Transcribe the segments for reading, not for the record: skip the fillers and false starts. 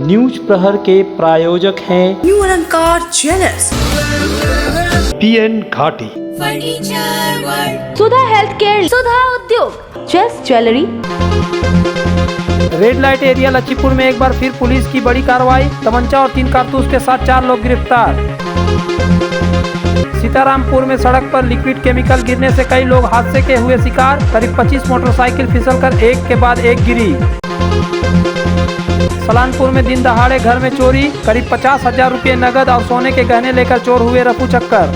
News प्रहर के प्रायोजक हैं new Alankar jewellers, PN Ghati, furniture world, Sudha health care, Sudha Udyog, chess jewellery. Red light area Lachhipur में एक बार फिर पुलिस की बड़ी कार्रवाई। तमंचा और 3 कारतूस के साथ 4 लोग गिरफ्तार। सीतारामपुर में सड़क पर लिक्विड केमिकल गिरने से कई लोग हादसे के हुए शिकार। करीब 25 मोटरसाइकिल फिसलकर एक के बाद एक गिरी। सलानपुर में दिन दहाड़े घर में चोरी। करीब 50,000 रुपये नगद और सोने के गहने लेकर चोर हुए रफू चक्कर।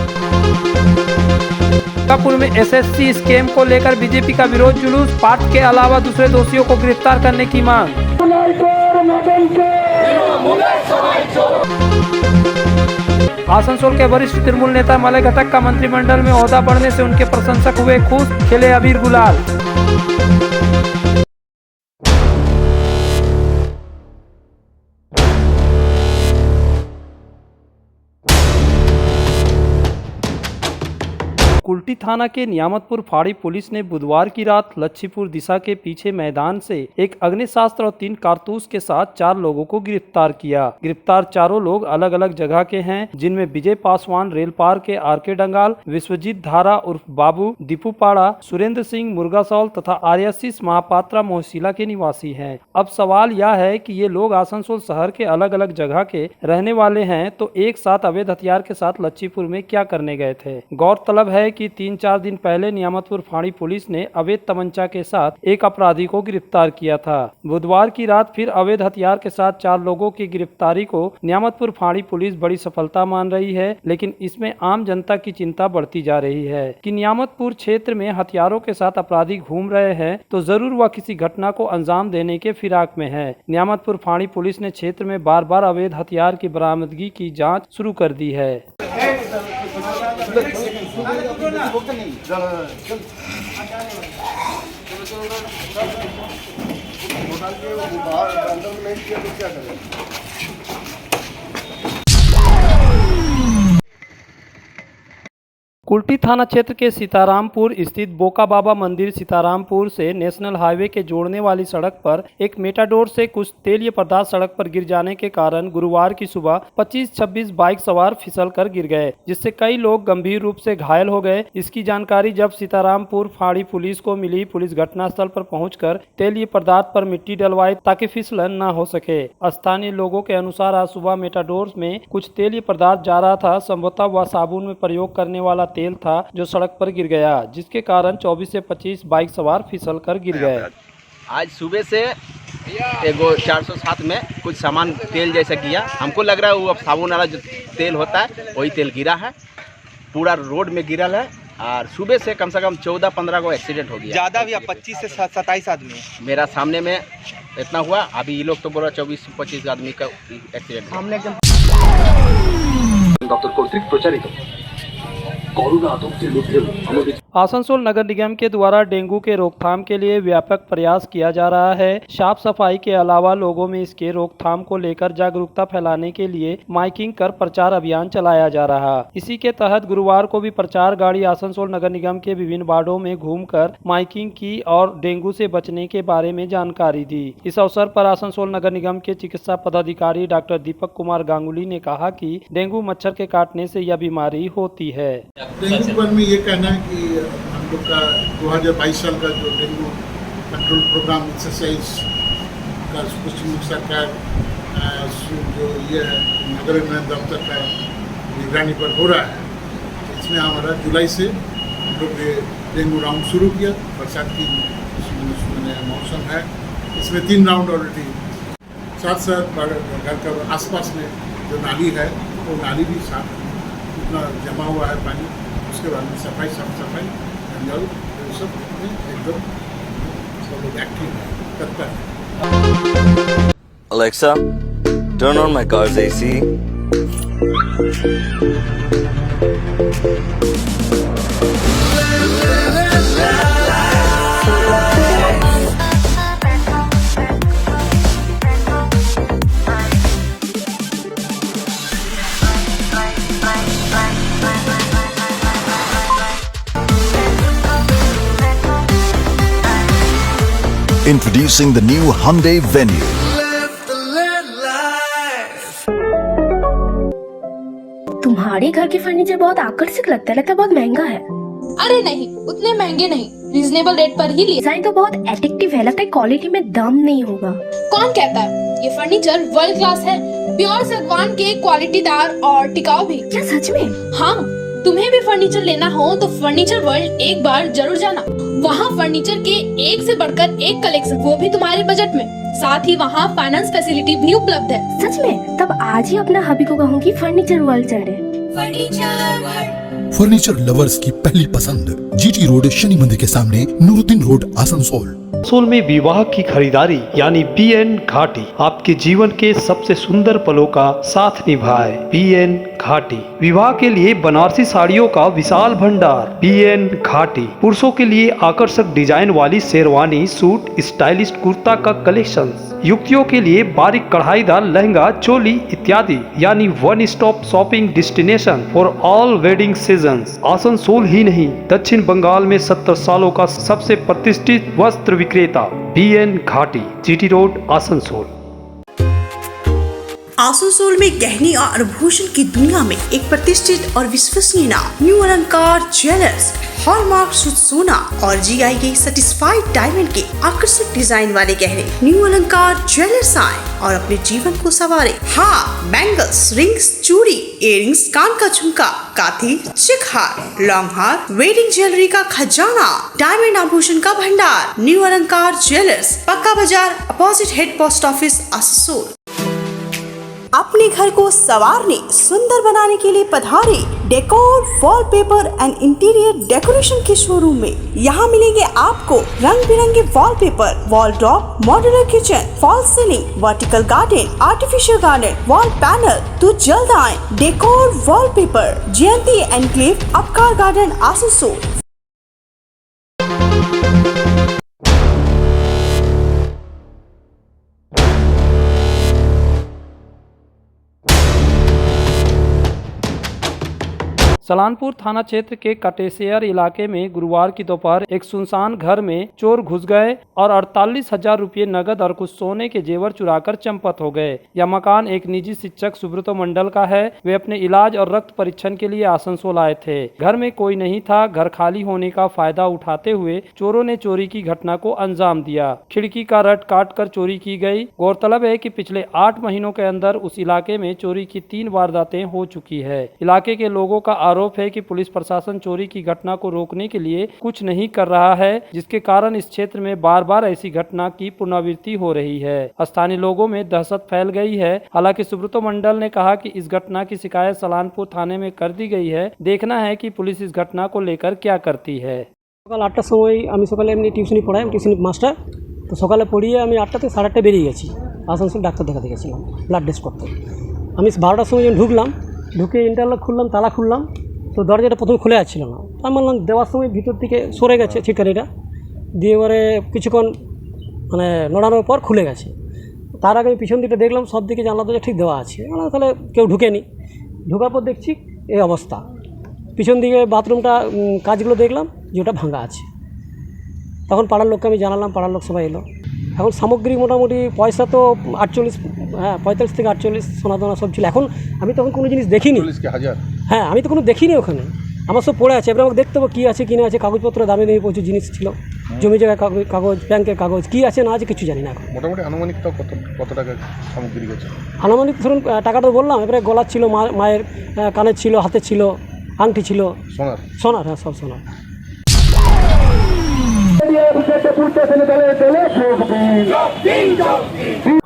कापुर में SSC स्कैम को लेकर बीजेपी का विरोध जुलूस। पाठ के अलावा दूसरे दोषियों को गिरफ्तार करने की मांग। आसनसोल के वरिष्ठ तृणमूल नेता मलय घटक का मंत्रिमंडल में ओहदा बढ़ने से उनके प्रशंसक हुए खुश। खेले अबीर गुलाल। कुल्टी थाना के नियामतपुर फाड़ी पुलिस ने बुधवार की रात लच्छीपुर दिशा के पीछे मैदान से एक अग्निशास्त्र और 3 कारतूस के साथ 4 लोगों को गिरफ्तार किया। गिरफ्तार चारों लोग अलग अलग जगह के हैं, जिनमें विजय पासवान रेलपार के RK डंगाल, विश्वजीत धारा उर्फ बाबू दीपूपाड़ा, सुरेंद्र सिंह मुर्गासौल तथा आर्याशीष महापात्रा मोहसिला के निवासी हैं। अब सवाल यह है कि ये लोग आसनसोल शहर के अलग अलग जगह के रहने वाले हैं, तो एक साथ अवैध हथियार के साथ लच्छीपुर में क्या करने गए थे। गौरतलब है कि 3-4 दिन पहले नियामतपुर फाड़ी पुलिस ने अवैध तमंचा के साथ एक अपराधी को गिरफ्तार किया था। बुधवार की रात फिर अवैध हथियार के साथ 4 लोगों की गिरफ्तारी को नियामतपुर फाड़ी पुलिस बड़ी सफलता मान रही है, लेकिन इसमें आम जनता की चिंता बढ़ती जा रही है कि नियामतपुर क्षेत्र में हथियारों के साथ अपराधी घूम रहे हैं, तो जरूर वह किसी घटना को अंजाम देने के फिराक में है। नियामतपुर फाड़ी पुलिस ने क्षेत्र में बार बार अवैध हथियार की बरामदगी की जाँच शुरू कर दी है। कुल्टी थाना क्षेत्र के सीतारामपुर स्थित बोका बाबा मंदिर सीतारामपुर से नेशनल हाईवे के जोड़ने वाली सड़क पर एक मेटाडोर से कुछ तेलीय पदार्थ सड़क पर गिर जाने के कारण गुरुवार की सुबह 25-26 बाइक सवार फिसल कर गिर गए, जिससे कई लोग गंभीर रूप से घायल हो गए। इसकी जानकारी जब सीतारामपुर फाड़ी पुलिस को मिली, पुलिस घटनास्थल पर पहुंचकर तेलीय पदार्थ पर मिट्टी डलवाई ताकि फिसलन न हो सके। स्थानीय लोगों के अनुसार आज सुबह मेटाडोर में कुछ तेलीय पदार्थ जा रहा था। संभवतः वह साबुन में प्रयोग करने वाला तेल था जो सड़क पर गिर गया, जिसके कारण 24 से 25 बाइक सवार फिसल कर गिर गए। आज सुबह से एगो 407 में कुछ सामान तेल जैसा किया, हमको लग रहा है वो साबुन वाला जो तेल होता है वही तेल गिरा है, पूरा रोड में गिरा है। और सुबह से कम 14-15 को एक्सीडेंट हो गया। ज़्यादा भी 25 से 27 आदमी मेरा सामने में इतना हुआ। अभी ये लोग तो बोला 24-25 आदमी का एक्सीडेंट सामने एकदम। डॉक्टर কর্তৃক প্রচারিত করোনা আতঙ্কের মধ্যে আমাদের आसनसोल नगर निगम के द्वारा डेंगू के रोकथाम के लिए व्यापक प्रयास किया जा रहा है। साफ सफाई के अलावा लोगों में इसके रोकथाम को लेकर जागरूकता फैलाने के लिए माइकिंग कर प्रचार अभियान चलाया जा रहा। इसी के तहत गुरुवार को भी प्रचार गाड़ी आसनसोल नगर निगम के विभिन्न वार्डों में घूमकर माइकिंग की और डेंगू से बचने के बारे में जानकारी दी। इस अवसर पर आसनसोल नगर निगम के चिकित्सा पदाधिकारी डॉक्टर दीपक कुमार गांगुली ने कहा कि डेंगू मच्छर के काटने से यह बीमारी होती है। डेंगू पर में ये कहना है कि हम लोग का 2022 साल का जो डेंगू कंट्रोल प्रोग्राम एक्सरसाइज का पश्चिम सरकार जो ये है नगर उन्नयन दफ्तर का निगरानी पर हो रहा है, इसमें हमारा जुलाई से हम लोग ये डेंगू राउंड शुरू किया। बरसात की मौसम है, इसमें 3 राउंड ऑलरेडी। साथ साथ घर का आसपास में जो नाली है वो नाली भी साफ इतना जमा हुआ है पानी, उसके बाद में सफाई साफ सफाई जंगल सब एकदम सब लोग एक्टिव है, तत्पर है। Alexa, turn on my car's AC. Introducing the new Hyundai Venue. बड़े घर के फर्नीचर बहुत आकर्षक लगता है बहुत महंगा है। अरे नहीं, उतने महंगे नहीं, रीजनेबल रेट पर ही लिए। डिजाइन तो बहुत एट्रैक्टिव है, लगता है क्वालिटी में दम नहीं होगा। कौन कहता है? ये फर्नीचर वर्ल्ड क्लास है, प्योर सागवान के, क्वालिटीदार और टिकाऊ भी। क्या सच में? हाँ, तुम्हें भी फर्नीचर लेना हो तो फर्नीचर वर्ल्ड एक बार जरूर जाना। वहाँ फर्नीचर के एक से बढ़कर एक कलेक्शन, वो भी तुम्हारे बजट में। साथ ही वहाँ फाइनेंस फैसिलिटी भी उपलब्ध है। सच में? तब आज ही अपना हबी को कहूँगी फर्नीचर वर्ल्ड चले। फर्नीचर वर्ल्ड, फर्नीचर लवर्स की पहली पसंद, जीटी रोड, शनि मंदिर के सामने, नूरुद्दीन रोड, आसनसोल। आसनसोल में विवाह की खरीदारी यानी PN घाटी आपके जीवन के सबसे सुंदर पलों का साथ निभाए। PN घाटी विवाह के लिए बनारसी साड़ियों का विशाल भंडार। PN घाटी पुरुषों के लिए आकर्षक डिजाइन वाली शेरवानी, सूट, स्टाइलिश कुर्ता का कलेक्शन, युवतियों के लिए बारीक कढ़ाईदार लहंगा, चोली इत्यादि, यानी one stop shopping destination for all wedding seasons. Asansol ही नहीं, दक्षिण बंगाल में 70 सालों का सबसे प्रतिष्ठित वस्त्र विक्रेता PN घाटी, GT रोड, आसनसोल। आसनसोल में गहने और आभूषण की दुनिया में एक प्रतिष्ठित और विश्वसनीय नाम न्यू अलंकार ज्वेलर्स। हॉलमार्क शुद्ध सोना और GI के सर्टिफाइड डायमंड के आकर्षक डिजाइन वाले गहने न्यू अलंकार ज्वेलर्स आए और अपने जीवन को संवारे। हाँ, बैंगल्स, रिंग्स, चूड़ी, इयररिंग्स, कान का झुमका, काथी, चिक हार, लॉन्ग हार, वेडिंग ज्वेलरी का खजाना, डायमंड आभूषण का भंडार। न्यू अलंकार ज्वेलर्स, पक्का बाजार, opposite head post office, Asansol. अपने घर को संवारने, सुंदर बनाने के लिए पधारे decor, wallpaper and interior decoration के शोरूम में। यहाँ मिलेंगे आपको रंग बिरंगे wallpaper, wall drop, modular kitchen, fall ceiling, vertical garden, artificial garden, wall panel. तो जल्द आए डेकोर वॉलपेपर, जयंती एनक्लेव, अपकार गार्डन, आसनसोल। सलानपुर थाना क्षेत्र के कटेसियर इलाके में गुरुवार की दोपहर एक सुनसान घर में चोर घुस गए और 48,000 रुपये नगद और कुछ सोने के जेवर चुराकर चंपत हो गए। यह मकान एक निजी शिक्षक सुब्रतो मंडल का है। वे अपने इलाज और रक्त परीक्षण के लिए आसनसोल आए थे। घर में कोई नहीं था। घर खाली होने का फायदा उठाते हुए चोरों ने चोरी की घटना को अंजाम दिया। खिड़की का रट काट कर चोरी की गई। गौरतलब है कि पिछले 8 महीनों के अंदर उस इलाके में चोरी की 3 वारदातें हो चुकी है। इलाके के लोगों का आरोप है कि पुलिस प्रशासन चोरी की घटना को रोकने के लिए कुछ नहीं कर रहा है, जिसके कारण इस क्षेत्र में बार बार ऐसी घटना की पुनरावृत्ति हो रही है। स्थानीय लोगों में दहशत फैल गई है। हालांकि सुब्रतो मंडल ने कहा कि इस घटना की शिकायत सलानपुर थाने में कर दी गई है। देखना है कि पुलिस इस घटना को लेकर क्या करती है। সকাল 8টার সময় আমি সকালে এমনি টিউশনি পড়াই, আমি টিউশনি মাস্টার। তো সকালে পড়িয়ে আমি 8টা থেকে 8:30 বেরিয়ে গেছি, আসানসোল ডাক্তার দেখাতে গেছিলাম ব্লাড টেস্ট করতে। আমি 12টার সময় যখন ঢুকলাম, ঢুকে ইন্টারলক খুললাম, তালা খুললাম, তো দরজাটা প্রথমে খুলে যাচ্ছিল না। আমি বললাম দেওয়ার সময় ভিতর দিকে সরে গেছে ছিটকারিটা, দিয়ে এবারে কিছুক্ষণ মানে নড়ানোর পর খুলে গেছে। তার আগে পিছন দিকটা দেখলাম, সব দিকে জানলা দরজা ঠিক দেওয়া আছে, তাহলে কেউ ঢুকেনি। ঢোকার পর দেখছি এই অবস্থা। পিছন দিকে বাথরুমটা কাজগুলো দেখলাম যে ওটা ভাঙা আছে। তখন পাড়ার লোককে আমি জানালাম, পাড়ার লোক সবাই এলো। এখন সামগ্রিক মোটামুটি পয়সা তো 45 থেকে 48 সোনা দানা সব ছিল। এখন আমি তখন কোনো জিনিস দেখিনি। হ্যাঁ, আমি তো কোনো দেখিনি ওখানে, আমার সব পড়ে আছে। এবার আমাকে দেখতে হবে কী আছে কী না আছে। কাগজপত্র দামি দামি প্রচুর জিনিস ছিল, জমি জায়গায় কাগজ, ব্যাংকের কাগজ, কী আছে না আছে কিছু জানি না। এখন মোটামুটি আনুমানিক তো কত টাকা সামগ্রী গেছে? আনুমানিক ধরুন টাকাটা বললাম, এবারে গলার ছিল, মায়ের কানের ছিল, হাতে ছিল, আংটি ছিল, সোনার, হ্যাঁ সব সোনার।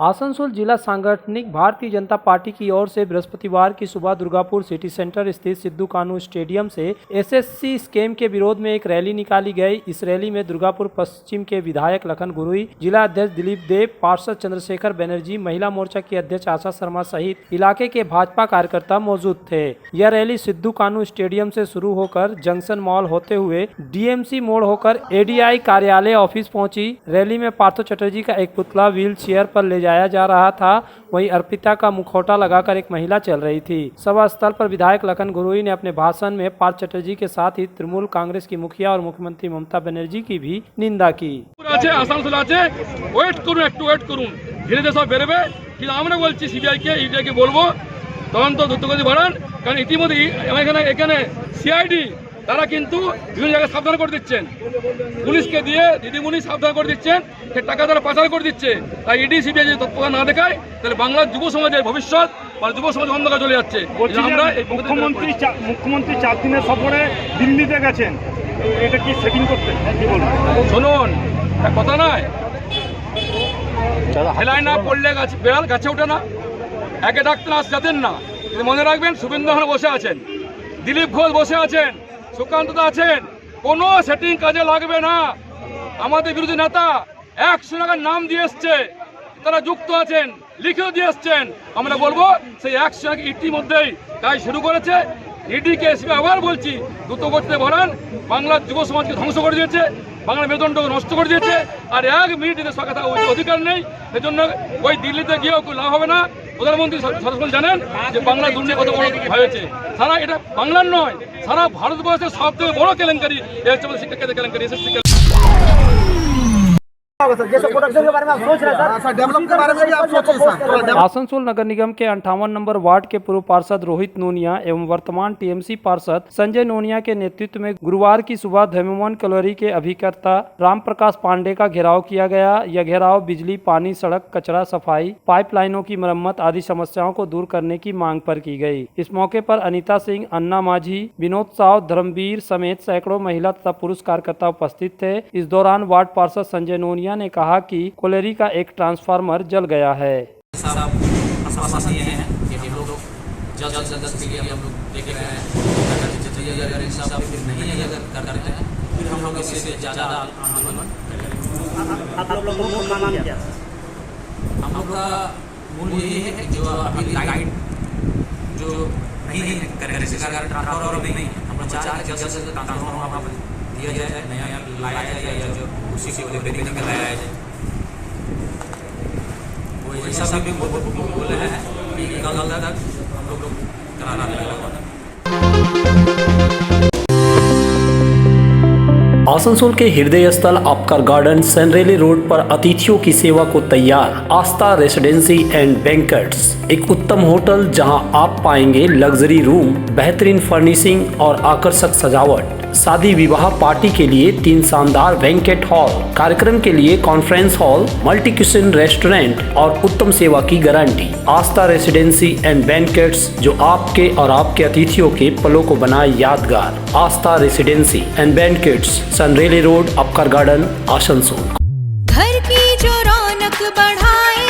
आसनसोल जिला सांगठनिक भारतीय जनता पार्टी की ओर से बृहस्पतिवार की सुबह दुर्गापुर सिटी सेंटर स्थित सिद्धू कानू स्टेडियम से SSC स्कीम के विरोध में एक रैली निकाली गई। इस रैली में दुर्गापुर पश्चिम के विधायक लखन गुरुई, जिला अध्यक्ष दिलीप देव, पार्षद चंद्रशेखर बनर्जी, महिला मोर्चा की अध्यक्ष आशा शर्मा सहित इलाके के भाजपा कार्यकर्ता मौजूद थे। यह रैली सिद्धू कानू स्टेडियम से शुरू होकर जंक्शन मॉल होते हुए DMC मोड़ होकर ADI कार्यालय ऑफिस पहुंची। रैली में पार्थो चटर्जी का एक पुतला व्हील चेयर पर ले जाया जा रहा था। वहीं अर्पिता का मुखौटा लगाकर एक महिला चल रही थी। सभा स्थल पर विधायक लखन गुरुई ने अपने भाषण में पार्थ चटर्जी के साथ ही तृणमूल कांग्रेस की मुखिया और मुख्यमंत्री ममता बनर्जी की भी निंदा की। ধীরে ধীরে সব বেরোবে, কিন্তু আমরা বলছি সিবিআই কে, ইডিকে বলবো তদন্ত দ্রুতগতি বাড়ান, কারণ ইতিমধ্যে এখানে সিআইডি তারা কিন্তু বিভিন্ন জায়গায় সাবধান করে দিচ্ছেন, পুলিশকে দিয়ে দিদিমণি সাবধান করে দিচ্ছেন, সে টাকা তারা পাচার করে দিচ্ছে। তাই ইডি সিবিআই যদি তৎপরতা না দেখায় তাহলে বাংলার যুব সমাজের ভবিষ্যৎ বা যুব সমাজ অন্ধকার চলে যাচ্ছে। আমরা মুখ্যমন্ত্রী 4 দিনের সফরে দিল্লিতে গেছেন, এটা কি সেটিং করতে কি বলুন? শুনুন, কথা নয়, হেলায় না পড়লে বেড়াল গাছে ওঠে না, একে ডাক্তার আস যাতেন না। কিন্তু মনে রাখবেন, শুভেন্দু ওখানে বসে আছেন, দিলীপ ঘোষ বসে আছেন, সুকান্ত আছেন, কোনো সেটিং কাজে লাগবে না। আমাদের বিরোধী নেতা 100 টাকার নাম দিয়ে এসছে, তারা যুক্ত আছেন, লিখেও দিয়ে এসছেন। আমরা বলবো সেই 100 টাকা ইতিমধ্যেই কাজ শুরু করেছে। ইডিকে আবার বলছি, দ্রুত গতিতে ভরান। বাংলার যুব সমাজকে ধ্বংস করে দিয়েছে, বাংলার মেরুদণ্ডকে নষ্ট করে দিয়েছে। আর 1 মিনিট এদের সরকার থাকার অধিকার নেই। সেজন্য ওই দিল্লিতে গিয়েও লাভ হবে না। প্রধানমন্ত্রী সরাসরি জানেন যে বাংলার দুর্নীতি কত বড় হয়েছে। সারা এটা বাংলার নয়, সারা ভারতবর্ষের সবথেকে বড় কেলেঙ্কারি এই হচ্ছে আমাদের শিক্ষাক্ষেত্রে কেলেঙ্কারি। आसनसोल नगर निगम के 58 नंबर वार्ड के पूर्व पार्षद रोहित नोनिया एवं वर्तमान टीएमसी पार्षद संजय नोनिया के नेतृत्व में गुरुवार की सुबह धर्मवन कॉलोनी के अभिकर्ता राम प्रकाश पांडे का घेराव किया गया। यह घेराव बिजली, पानी, सड़क, कचरा सफाई, पाइपलाइनों की मरम्मत आदि समस्याओं को दूर करने की मांग पर की गई। इस मौके पर अनीता सिंह, अन्ना माझी, विनोद साव, धर्मवीर समेत सैकड़ों महिला तथा पुरुष कार्यकर्ता उपस्थित थे। इस दौरान वार्ड पार्षद संजय नोनिया ने कहा कि कोलेरी का एक ट्रांसफार्मर जल गया है। हम लोग का मूल ये है कि जो अभी लाइट जो नहीं कर रहे सरकार ट्रांसफार्मर नहीं, हम लोग चाह रहे हैं जल्द से जल्द ट्रांसफार्मर दिया जाए, नया लाया जाए या जो उसी से रिपेयरिंग करके लाया जाए। वो ऐसा भी बोले हैं कि कल तक हम लोग कराना लगेगा। आसनसोल के हृदय स्थल आपका गार्डन सनरेली रोड पर अतिथियों की सेवा को तैयार आस्था रेसिडेंसी एंड बैंक्वेट्स, एक उत्तम होटल जहां आप पाएंगे लग्जरी रूम, बेहतरीन फर्निशिंग और आकर्षक सजावट, शादी विवाह पार्टी के लिए 3 शानदार बैंकेट हॉल, कार्यक्रम के लिए conference hall, multi kitchen restaurant और उत्तम सेवा की guarantee. Aastha residency and banquets, जो आपके और आपके अतिथियों के पलों को बनाए यादगार। Aastha residency and banquets, Senraleigh road, Upkar garden, Asansol. घर की जो रौनक बढ़ाए,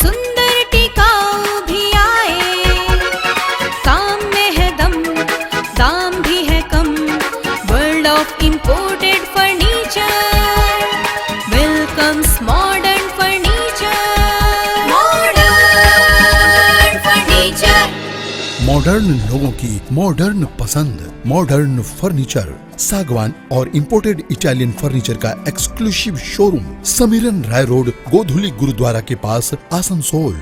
सुंदर टिकाऊ भी आए, काम में है दम, दाम भी है कम, world of imported furniture, welcomes modern furniture, modern furniture. Modern लोगों की मॉडर्न पसंद, मॉडर्न फर्नीचर, सागवान और इंपोर्टेड इटालियन फर्नीचर का exclusive showroom, Samiran Rai road, Godhuli Gurudwara के पास, आसनसोल।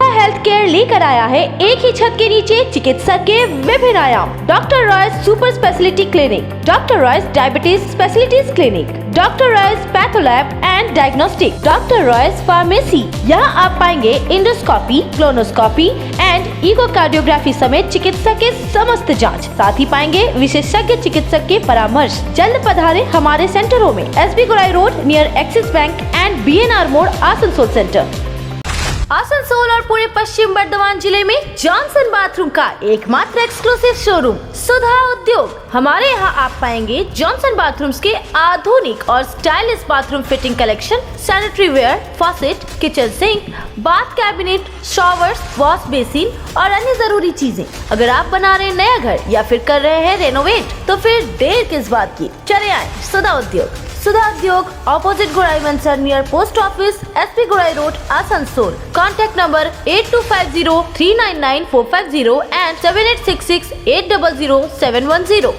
हेल्थ केयर लेकर आया है एक ही छत के नीचे चिकित्सक के विभिन्न आयाम। Doctor Royce super speciality clinic, doctor Royce diabetes specialities clinic, doctor Royce patholab and diagnostic, doctor Royce pharmacy. यहाँ आप पाएंगे इंडोस्कोपी, क्लोनोस्कोपी एंड इकोकार्डियोग्राफी समेत चिकित्सा के समस्त जांच। साथ ही पाएंगे विशेषज्ञ चिकित्सक के परामर्श। जल्द पधारे हमारे सेंटरों में SB Gorai road near axis bank and BNR मोड़, आसनसोल सेंटर। आसनसोल और पूरे पश्चिम बर्धमान जिले में जॉनसन बाथरूम का एकमात्र एक्सक्लूसिव शोरूम सुधा उद्योग। हमारे यहाँ आप पाएंगे जॉनसन बाथरूम्स के आधुनिक और stylish bathroom fitting collection, sanitary ware, faucet, kitchen sink, bath cabinet, showers, wash basin और अन्य जरूरी चीजें। अगर आप बना रहे हैं नया घर या फिर कर रहे हैं रेनोवेट, तो फिर देर किस बात की, चले आए सुधा उद्योग। सुधा उद्योग ऑपोजिट गोराई वंसर near post office, SP Gorai road, Asansol. Contact number 8250399450 and 7866800710।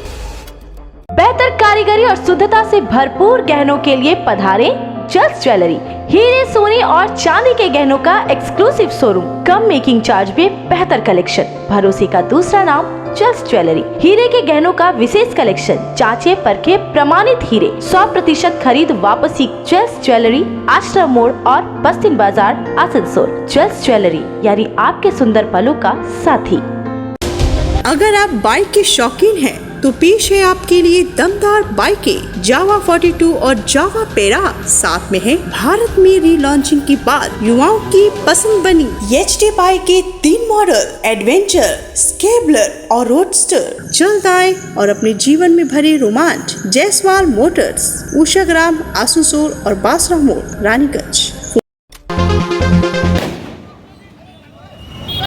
बेहतर कारीगरी और शुद्धता से भरपूर गहनों के लिए पधारे जल्द ज्वेलरी। हीरे, सोने और चांदी के गहनों का एक्सक्लूसिव शोरूम, कम मेकिंग चार्ज में बेहतर कलेक्शन, भरोसे का दूसरा नाम चेस ज्वेलरी। हीरे के गहनों का विशेष कलेक्शन, जांचे परखे प्रमाणित हीरे, 100% खरीद वापसी। चेस ज्वेलरी, आश्रम मोड़ और बस्तिन बाजार, आसनसोल। चेस ज्वेलरी यानी आपके सुंदर पलों का साथी। अगर आप बाइक के शौकीन हैं तो पेश है आपके लिए दमदार बाइकें जावा 42 और जावा पेरा। साथ में है भारत में रीलॉन्चिंग के बाद युवाओं की पसंद बनी एचडी बाइक के 3 मॉडल, एडवेंचर, स्केबलर और रोडस्टर। जल्द आए और अपने जीवन में भरे रोमांच। जायसवाल मोटर्स, उषाग्राम, आसनसोल और बासरा मोड़, रानीगंज।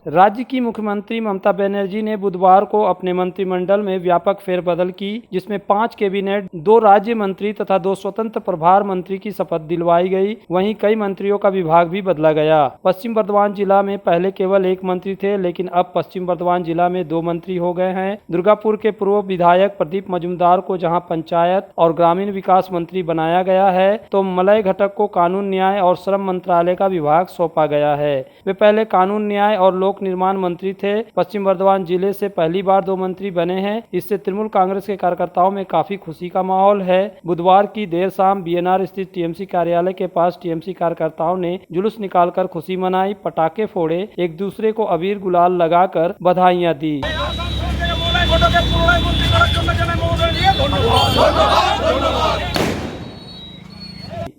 राज्य की मुख्यमंत्री ममता बनर्जी ने बुधवार को अपने मंत्रिमंडल में व्यापक फेरबदल की, जिसमें 5 कैबिनेट, 2 राज्य मंत्री तथा 2 स्वतंत्र प्रभार मंत्री की शपथ दिलवाई गई। वहीं कई मंत्रियों का विभाग भी बदला गया। पश्चिम बर्धमान जिला में पहले केवल 1 मंत्री थे, लेकिन अब पश्चिम बर्धमान जिला में 2 मंत्री हो गए हैं। दुर्गापुर के पूर्व विधायक प्रदीप मजूमदार को जहां पंचायत और ग्रामीण विकास मंत्री बनाया गया है, तो मलय घटक को कानून, न्याय और श्रम मंत्रालय का विभाग सौंपा गया है। वे पहले कानून, न्याय और लोक निर्माण मंत्री थे। पश्चिम बर्धमान जिले से पहली बार 2 मंत्री बने हैं। इससे तृणमूल कांग्रेस के कार्यकर्ताओं में काफी खुशी का माहौल है। बुधवार की देर शाम बीएनआर स्थित टीएमसी कार्यालय के पास टीएमसी कार्यकर्ताओं ने जुलूस निकालकर खुशी मनाई, पटाखे फोड़े, एक दूसरे को अबीर गुलाल लगाकर बधाइयां दी।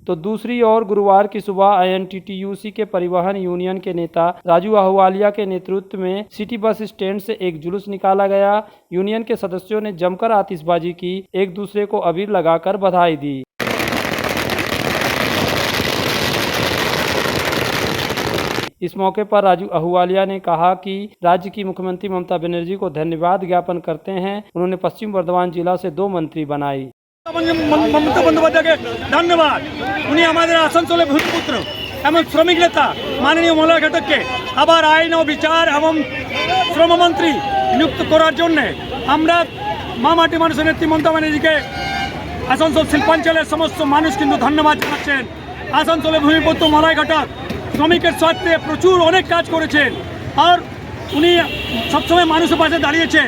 तो दूसरी ओर गुरुवार की सुबह आईएनटीटीयूसी के परिवहन यूनियन के नेता राजू अहलुवालिया के नेतृत्व में सिटी बस स्टैंड से एक जुलूस निकाला गया। यूनियन के सदस्यों ने जमकर आतिशबाजी की, एक दूसरे को अबीर लगाकर बधाई दी। इस मौके पर राजू अहलुवालिया ने कहा कि राज्य की मुख्यमंत्री ममता बनर्जी को धन्यवाद ज्ञापन करते हैं। उन्होंने पश्चिम बर्धमान जिला से 2 मंत्री बनाई। মমতা বন্দ্যোপাধ্যায়কে ধন্যবাদ। উনি আমাদের আসানসোলে ভূমিপুত্র এবং শ্রমিক নেতা মাননীয় মলয় ঘটককে আবার আইন ও বিচার এবং শ্রমমন্ত্রী নিযুক্ত করার জন্য আমরা মামাটি মানুষের নেত্রী মমতা ব্যানার্জিকে আসানসোল শিল্পাঞ্চলের সমস্ত মানুষ কিন্তু ধন্যবাদ জানাচ্ছেন। আসানসোলে ভূমিপুত্র মলয় ঘটক শ্রমিকের স্বার্থে প্রচুর অনেক কাজ করেছেন আর উনি সবসময় মানুষের পাশে দাঁড়িয়েছেন।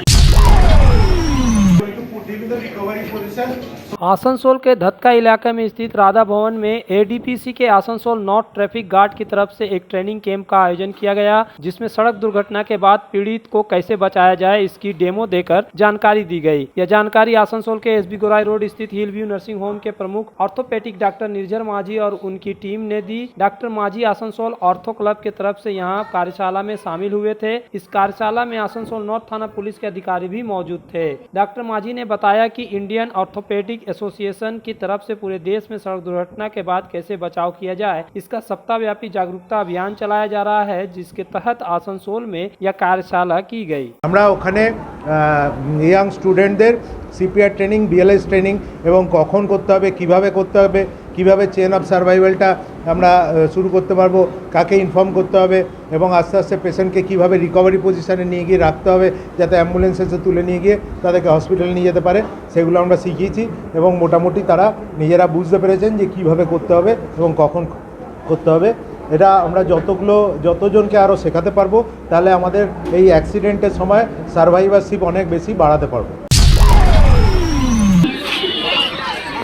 आसनसोल के धतका इलाके में स्थित राधा भवन में एडीपीसी के आसनसोल नॉर्थ ट्रैफिक गार्ड की तरफ से एक ट्रेनिंग कैंप का आयोजन किया गया, जिसमें सड़क दुर्घटना के बाद पीड़ित को कैसे बचाया जाए इसकी डेमो देकर जानकारी दी गई। यह जानकारी आसनसोल के एसबी गोराई रोड स्थित हिल व्यू नर्सिंग होम के प्रमुख ऑर्थोपेडिक डॉक्टर निर्जर माझी और उनकी टीम ने दी। डॉक्टर माझी आसनसोल ऑर्थो क्लब की तरफ से यहाँ कार्यशाला में शामिल हुए थे। इस कार्यशाला में आसनसोल नॉर्थ थाना पुलिस के अधिकारी भी मौजूद थे। डॉक्टर माझी ने बताया कि इंडियन ऑर्थोपेडिक एसोसिएशन की तरफ से पूरे देश में सड़क दुर्घटना के बाद कैसे बचाव किया जाए, इसका सप्ताहव्यापी जागरूकता अभियान चलाया जा रहा है, जिसके तहत आसनसोल में यह कार्यशाला की गई। আমরা ওখানে ইয়াং স্টুডেন্টদের সিপিআর ট্রেনিং, বিএলএস ট্রেনিং এবং কখন করতে হবে, কিভাবে করতে হবে, কিভাবে চেন অফ সার্ভাইভালটা আমরা শুরু করতে পারবো, কাকে ইনফর্ম করতে হবে এবং আস্তে আস্তে পেশেন্টকে কীভাবে রিকভারি পজিশানে নিয়ে গিয়ে রাখতে হবে যাতে অ্যাম্বুলেন্সে তুলে নিয়ে গিয়ে তাদেরকে হসপিটালে নিয়ে যেতে পারে, সেগুলো আমরা শিখিয়েছি এবং মোটামুটি তারা নিজেরা বুঝতে পেরেছেন যে কীভাবে করতে হবে এবং কখন করতে হবে। এটা আমরা যতজনকে আরও শেখাতে পারবো তাহলে আমাদের এই অ্যাক্সিডেন্টের সময় সার্ভাইভারশিপ অনেক বেশি বাড়াতে পারবো।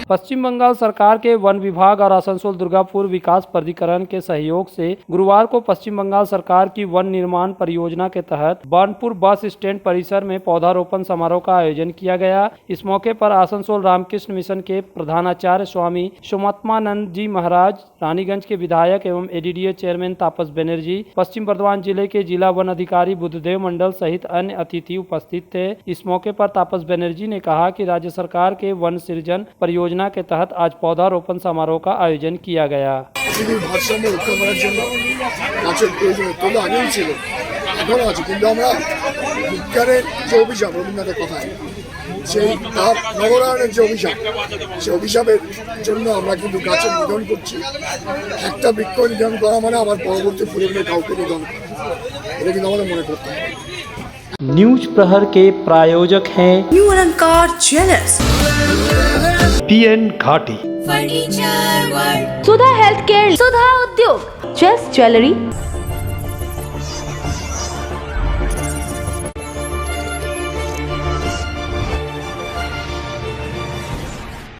पश्चिम बंगाल सरकार के वन विभाग और आसनसोल दुर्गापुर विकास प्राधिकरण के सहयोग से गुरुवार को पश्चिम बंगाल सरकार की वन निर्माण परियोजना के तहत बर्नपुर बस स्टैंड परिसर में पौधारोपण समारोह का आयोजन किया गया। इस मौके पर आसनसोल रामकृष्ण मिशन के प्रधानाचार्य स्वामी सोमात्मानंद जी महाराज, रानीगंज के विधायक एवं एडीडीए चेयरमैन तापस बनर्जी, पश्चिम बर्धमान जिले के जिला वन अधिकारी बुद्धदेव मंडल सहित अन्य अतिथि उपस्थित थे। इस मौके पर तापस बनर्जी ने कहा कि राज्य सरकार के वन सृजन परियोजना के तहत आज पौधारोपण समारोह का आयोजन किया गया। ভারসাম্য রক্ষা করার জন্য গাছের প্রয়োজন অত্যন্ত আগেই ছিল, এখনও আছে, কিন্তু আমরা বিজ্ঞানের যে অভিশাপ, রবীন্দ্রনাথের কথায় সেই তার নগরায়নের যে অভিশাপ, সেই অভিশাপের জন্য আমরা কিন্তু গাছের নিধন করছি। একটা বৃক্ষ নিধন করা মানে আবার পরবর্তী ফুলে কাউকে নিধন করা, এটা কিন্তু আমাদের মনে করতে হবে। न्यूज प्रहर के प्रायोजक हैं न्यू अलंकार ज्वेलर्स, पीएन घाटी, furniture world, Sudha health care, Sudha Udyog, chess jewellery,